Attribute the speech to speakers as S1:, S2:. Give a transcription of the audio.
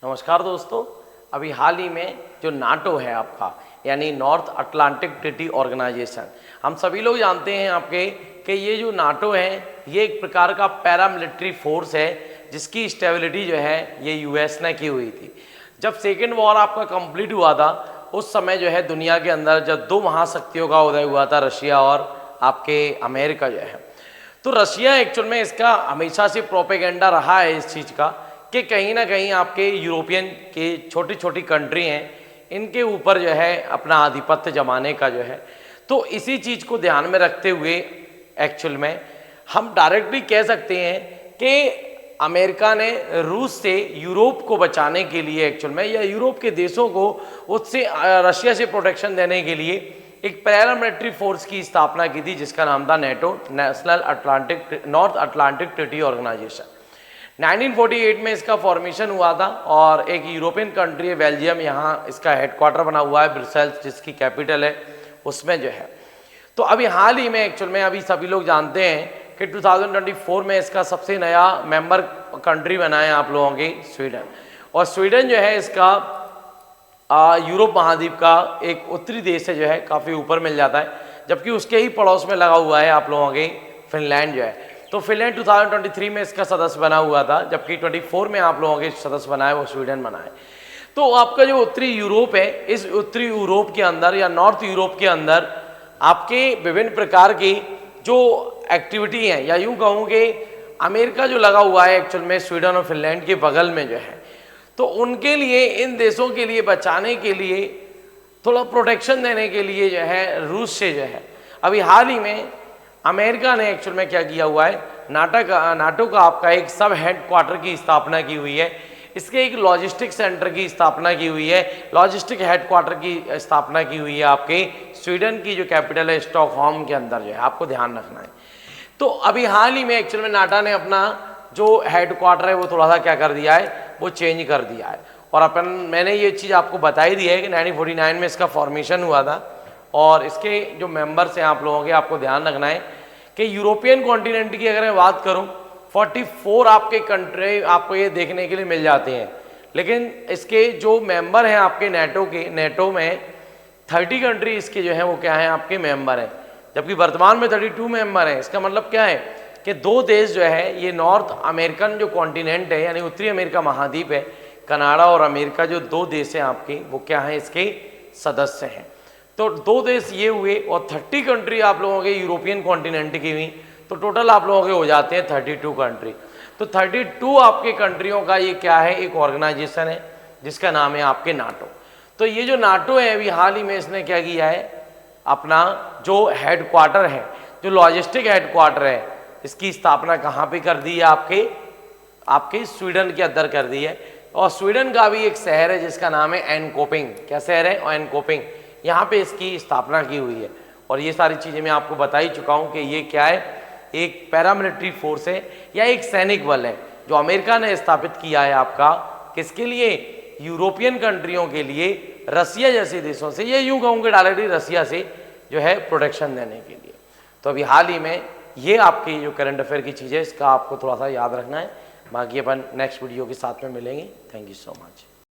S1: नमस्कार दोस्तों। अभी हाल ही में जो नाटो है आपका, यानी नॉर्थ अटलांटिक ट्रीटी ऑर्गेनाइजेशन, हम सभी लोग जानते हैं आपके कि ये जो नाटो है ये एक प्रकार का पैरामिलिट्री फोर्स है जिसकी स्टेबिलिटी जो है ये यूएस ने की हुई थी। जब सेकेंड वॉर आपका कंप्लीट हुआ था उस समय जो है दुनिया के अंदर जब दो महाशक्तियों का उदय हुआ था, रशिया और आपके अमेरिका जो है, तो रशिया एक्चुअल में इसका हमेशा से प्रोपेगेंडा रहा है इस चीज़ का कि कहीं ना कहीं आपके यूरोपियन के छोटी छोटी कंट्री हैं इनके ऊपर जो है अपना आधिपत्य जमाने का जो है। तो इसी चीज़ को ध्यान में रखते हुए एक्चुअल में हम डायरेक्टली कह सकते हैं कि अमेरिका ने रूस से यूरोप को बचाने के लिए एक्चुअल में, या यूरोप के देशों को उससे रशिया से प्रोटेक्शन देने के लिए एक पैरामिलिट्री फोर्स की स्थापना की थी जिसका नाम था NATO, North Atlantic Treaty Organization. 1948 में इसका फॉर्मेशन हुआ था और एक यूरोपियन कंट्री है बेल्जियम, यहाँ इसका हेडक्वार्टर बना हुआ है ब्रसेल्स, जिसकी कैपिटल है उसमें जो है। तो अभी हाल ही में एक्चुअल में अभी सभी लोग जानते हैं कि 2024 में इसका सबसे नया मेंबर कंट्री बना है आप लोगों के स्वीडन। और स्वीडन जो है इसका यूरोप महाद्वीप का एक उत्तरी देश है जो है, काफ़ी ऊपर मिल जाता है, जबकि उसके ही पड़ोस में लगा हुआ है आप लोगों के फिनलैंड जो है। तो फिनलैंड 2023 में इसका सदस्य बना हुआ था, जबकि 24 में आप लोगों के सदस्य बनाए वो स्वीडन बनाए। तो आपका जो उत्तरी यूरोप है, इस उत्तरी यूरोप के अंदर या नॉर्थ यूरोप के अंदर आपके विभिन्न प्रकार की जो एक्टिविटी हैं, या यूँ कहूँ कि अमेरिका जो लगा हुआ है एक्चुअल में स्वीडन और फिनलैंड के बगल में जो है, तो उनके लिए, इन देशों के लिए बचाने के लिए, थोड़ा प्रोटेक्शन देने के लिए जो है रूस से जो है अभी हाल ही में अमेरिका ने एक्चुअल में क्या किया हुआ है, नाटो का आपका एक सब हेडक्वार्टर की स्थापना की हुई है। इसके एक लॉजिस्टिक सेंटर की स्थापना की हुई है, लॉजिस्टिक हेडक्वार्टर की स्थापना की हुई है आपके स्वीडन की जो कैपिटल है स्टॉकहोम के अंदर जो है, आपको ध्यान रखना है। तो अभी हाल ही में एक्चुअल में नाटो ने अपना जो हेडक्वार्टर है वो थोड़ा सा क्या कर दिया है, वो चेंज कर दिया है। और मैंने ये चीज़ आपको बताई दी है कि 1949 में इसका फॉर्मेशन हुआ था और इसके जो मेंबर्स हैं आप लोगों के, आपको ध्यान रखना है कि यूरोपियन कॉन्टिनेंट की अगर मैं बात करूं 44 आपके कंट्री आपको ये देखने के लिए मिल जाते हैं, लेकिन इसके जो मेंबर हैं आपके नेटो में 30 कंट्री इसके जो हैं वो क्या हैं, आपके मेंबर हैं, जबकि वर्तमान में 32 मेंबर हैं। इसका मतलब क्या है कि दो देश जो है ये नॉर्थ अमेरिकन जो कॉन्टिनेंट है यानी उत्तरी अमेरिका महाद्वीप है, कनाडा और अमेरिका जो दो देश हैं आपके, वो क्या हैं, इसके सदस्य हैं। तो दो देश ये हुए और 30 कंट्री आप लोगों के यूरोपियन कॉन्टिनेंट की हुई, तो टोटल आप लोगों के हो जाते हैं 32 कंट्री। तो 32 आपके कंट्रियों का ये क्या है, एक ऑर्गेनाइजेशन है जिसका नाम है आपके नाटो। तो ये जो नाटो है अभी हाल ही में इसने क्या किया है, अपना जो हेडक्वार्टर है, जो लॉजिस्टिक हेडक्वार्टर है, इसकी स्थापना कहाँ पे कर दी है, आपके स्वीडन के अंदर कर दी है। और स्वीडन का भी एक शहर है जिसका नाम है एनकोपिंग। क्या शहर है, एनकोपिंग, यहाँ पे इसकी स्थापना की हुई है। और ये सारी चीज़ें मैं आपको बता ही चुका हूँ कि ये क्या है, एक पैरामिलिट्री फोर्स है या एक सैनिक बल है जो अमेरिका ने स्थापित किया है आपका, किसके लिए, यूरोपियन कंट्रियों के लिए, रसिया जैसे देशों से, ये यूँ कहूँगे डायरेक्टली रसिया से जो है प्रोटेक्शन देने के लिए। तो अभी हाल ही में ये आपकी जो करंट अफेयर की चीज़ है इसका आपको थोड़ा सा याद रखना है। बाकी अपन नेक्स्ट वीडियो के साथ में मिलेंगे। Thank you so much.